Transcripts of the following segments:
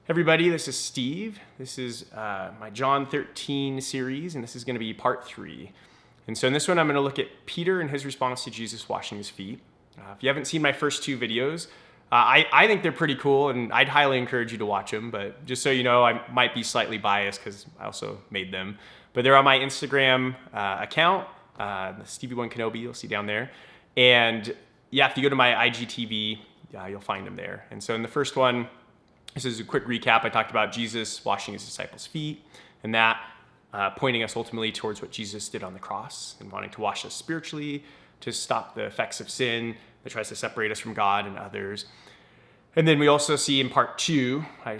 Everybody, this is Steve. This is my John 13 series, and this is going to be part 3. And so in this one, I'm going to look at Peter and his response to Jesus washing his feet. If you haven't seen my first 2 videos, I think they're pretty cool, and I'd highly encourage you to watch them. But just so you know, I might be slightly biased because I also made them. But they're on my Instagram account, the Stevie1 Kenobi, you'll see down there. And yeah, if you go to my IGTV, you'll find them there. And so in the first one, this is a quick recap. I talked about Jesus washing his disciples' feet, and that pointing us ultimately towards what Jesus did on the cross and wanting to wash us spiritually to stop the effects of sin that tries to separate us from God and others. And then we also see in part 2, I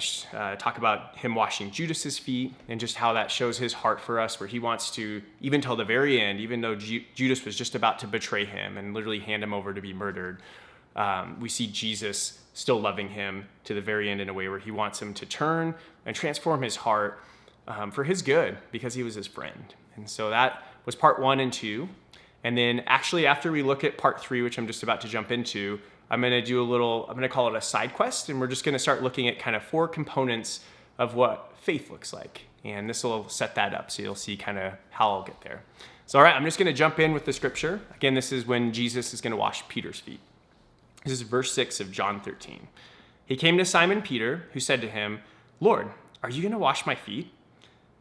talk about him washing Judas's feet and just how that shows his heart for us, where he wants to, even till the very end, even though Judas was just about to betray him and literally hand him over to be murdered, we see Jesus still loving him to the very end in a way where he wants him to turn and transform his heart for his good because he was his friend. And so that was part 1 and 2. And then actually after we look at part 3, which I'm just about to jump into, I'm going to call it a side quest, and we're just going to start looking at kind of 4 components of what faith looks like. And this will set that up so you'll see kind of how I'll get there. So all right, I'm just going to jump in with the scripture. Again, this is when Jesus is going to wash Peter's feet. This is verse 6 of John 13. He came to Simon Peter, who said to him, "Lord, are you going to wash my feet?"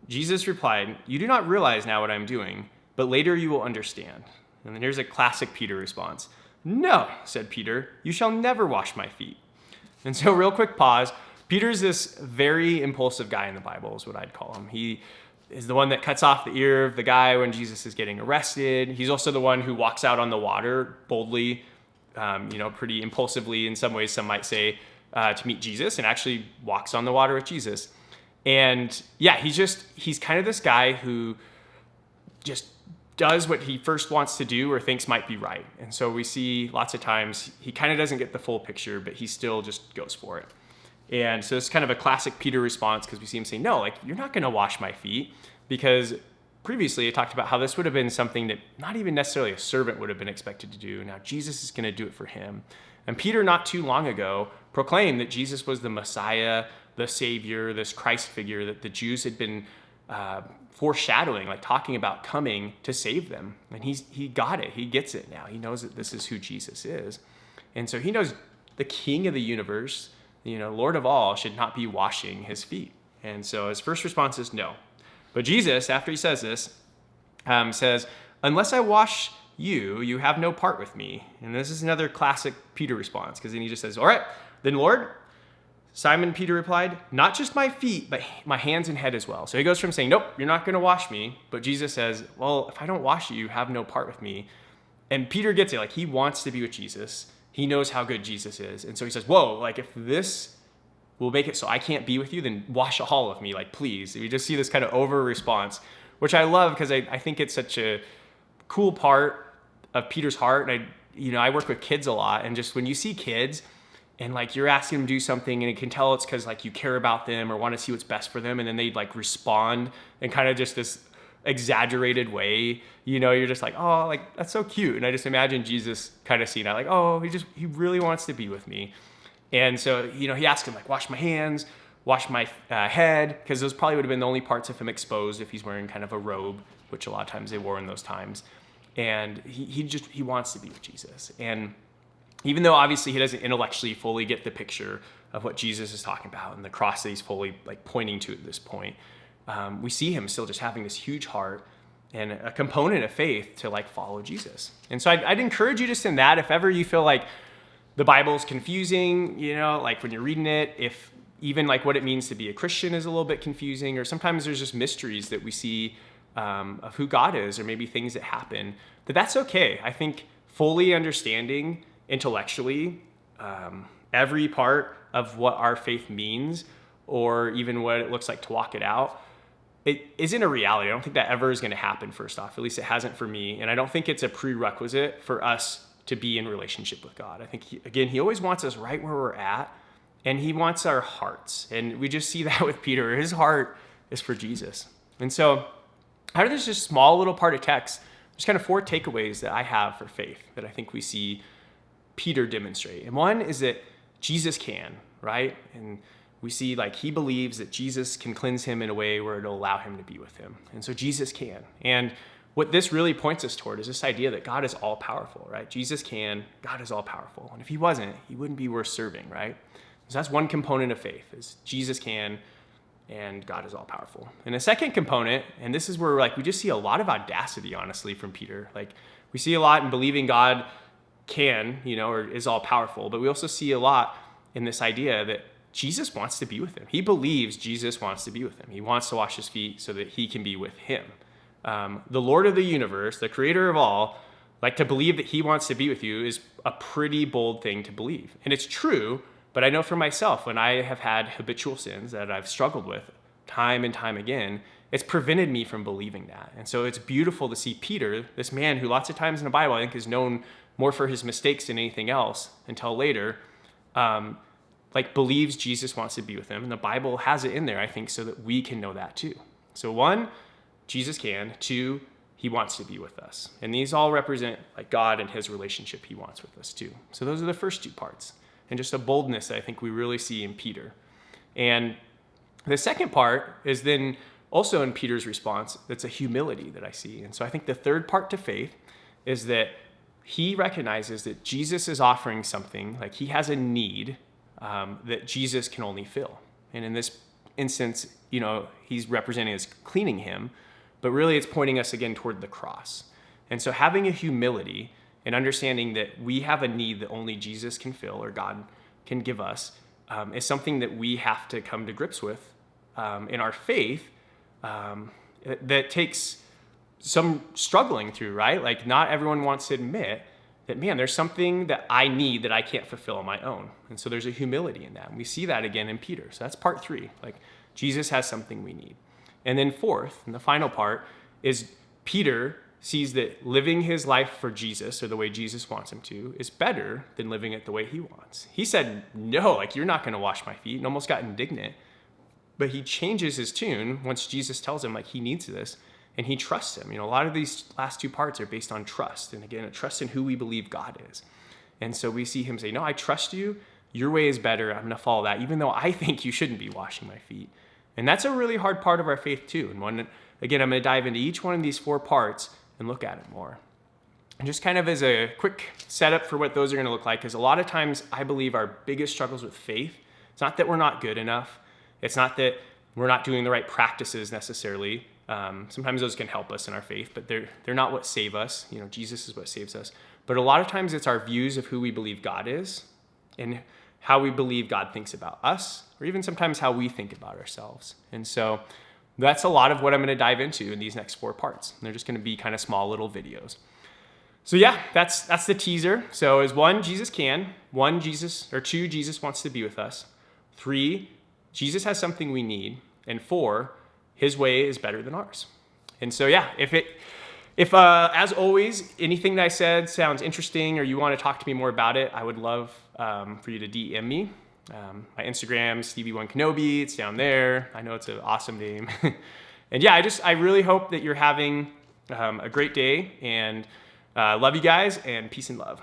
Jesus replied, "You do not realize now what I'm doing, but later you will understand." And then here's a classic Peter response. "No," said Peter, "you shall never wash my feet." And so real quick pause. Peter's this very impulsive guy in the Bible is what I'd call him. He is the one that cuts off the ear of the guy when Jesus is getting arrested. He's also the one who walks out on the water boldly, pretty impulsively in some ways, some might say, to meet Jesus, and actually walks on the water with Jesus. And yeah, he's kind of this guy who just does what he first wants to do or thinks might be right. And so we see lots of times he kind of doesn't get the full picture, but he still just goes for it. And so it's kind of a classic Peter response because we see him say, "No, you're not going to wash my feet," because previously, I talked about how this would have been something that not even necessarily a servant would have been expected to do. Now, Jesus is going to do it for him. And Peter, not too long ago, proclaimed that Jesus was the Messiah, the Savior, this Christ figure that the Jews had been foreshadowing, talking about coming to save them. And he got it. He gets it now. He knows that this is who Jesus is. And so he knows the King of the universe, Lord of all, should not be washing his feet. And so his first response is no. But Jesus, after he says this, says, "Unless I wash you, you have no part with me." And this is another classic Peter response, because then he just says, "All right, then Lord." Simon Peter replied, "Not just my feet, but my hands and head as well." So he goes from saying, "Nope, you're not going to wash me." But Jesus says, "Well, if I don't wash you, you have no part with me." And Peter gets it. He wants to be with Jesus. He knows how good Jesus is. And so he says, "Whoa, if this will make it so I can't be with you, then wash all of me, please." We just see this kind of over response, which I love because I think it's such a cool part of Peter's heart. And I work with kids a lot, and just when you see kids and you're asking them to do something and you can tell it's because you care about them or want to see what's best for them, and then they respond in kind of just this exaggerated way, you're just oh, that's so cute. And I just imagine Jesus kind of seeing that, oh, he really wants to be with me. And so, he asked him, wash my hands, wash my head, because those probably would have been the only parts of him exposed if he's wearing kind of a robe, which a lot of times they wore in those times. And he wants to be with Jesus. And even though obviously he doesn't intellectually fully get the picture of what Jesus is talking about and the cross that he's fully pointing to at this point, we see him still just having this huge heart and a component of faith to follow Jesus. And so I'd encourage you just in that, if ever you feel the Bible's confusing, when you're reading it, if even what it means to be a Christian is a little bit confusing, or sometimes there's just mysteries that we see of who God is, or maybe things that happen, that's okay. I think fully understanding intellectually every part of what our faith means, or even what it looks like to walk it out, it isn't a reality. I don't think that ever is going to happen, first off. At least it hasn't for me. And I don't think it's a prerequisite for us to be in relationship with God. I think, he always wants us right where we're at, and he wants our hearts. And we just see that with Peter. His heart is for Jesus. And so out of this just small little part of text, there's kind of 4 takeaways that I have for faith that I think we see Peter demonstrate. And one is that Jesus can, right? And we see like he believes that Jesus can cleanse him in a way where it'll allow him to be with him. And so Jesus can. And what this really points us toward is this idea that God is all powerful, right? Jesus can, God is all powerful. And if he wasn't, he wouldn't be worth serving, right? So that's one component of faith, is Jesus can and God is all powerful. And the second component, and this is where like we just see a lot of audacity, honestly, from Peter. Like we see a lot in believing God can, or is all powerful, but we also see a lot in this idea that Jesus wants to be with him. He believes Jesus wants to be with him. He wants to wash his feet so that he can be with him. The Lord of the universe, the creator of all, like to believe that he wants to be with you is a pretty bold thing to believe. And it's true, but I know for myself, when I have had habitual sins that I've struggled with time and time again, it's prevented me from believing that. And so it's beautiful to see Peter, this man who lots of times in the Bible I think is known more for his mistakes than anything else until later, like believes Jesus wants to be with him. And the Bible has it in there, I think, so that we can know that too. So one, Jesus can. Two, he wants to be with us. And these all represent like God and his relationship he wants with us too. So those are the first two parts. And just a boldness that I think we really see in Peter. And the second part is then also in Peter's response, that's a humility that I see. And so I think the third part to faith is that he recognizes that Jesus is offering something, like he has a need that Jesus can only fill. And in this instance, he's representing as cleaning him, but really it's pointing us again toward the cross. And so having a humility and understanding that we have a need that only Jesus can fill or God can give us is something that we have to come to grips with in our faith that takes some struggling through, right? Like not everyone wants to admit that, man, there's something that I need that I can't fulfill on my own. And so there's a humility in that. And we see that again in Peter. So that's part 3. Like Jesus has something we need. And then fourth, and the final part, is Peter sees that living his life for Jesus, or the way Jesus wants him to, is better than living it the way he wants. He said, no, like you're not going to wash my feet, and almost got indignant. But he changes his tune once Jesus tells him like he needs this, and he trusts him. A lot of these last two parts are based on trust. And again, a trust in who we believe God is. And so we see him say, no, I trust you. Your way is better. I'm going to follow that, even though I think you shouldn't be washing my feet. And that's a really hard part of our faith too. And again, I'm going to dive into each one of these 4 parts and look at it more. And just kind of as a quick setup for what those are going to look like, because a lot of times I believe our biggest struggles with faith, it's not that we're not good enough. It's not that we're not doing the right practices necessarily. Sometimes those can help us in our faith, but they're not what save us. Jesus is what saves us. But a lot of times it's our views of who we believe God is and how we believe God thinks about us, or even sometimes how we think about ourselves. And so that's a lot of what I'm going to dive into in these next 4 parts. And they're just going to be kind of small little videos. So yeah, that's the teaser. So is 1, Jesus can. 2, Jesus wants to be with us. 3, Jesus has something we need. And 4, his way is better than ours. And so yeah, if as always, anything that I said sounds interesting or you want to talk to me more about it, I would love for you to DM me. My Instagram, Stevie1Kenobi, it's down there. I know it's an awesome name. And yeah, I really hope that you're having a great day, and love you guys, and peace and love.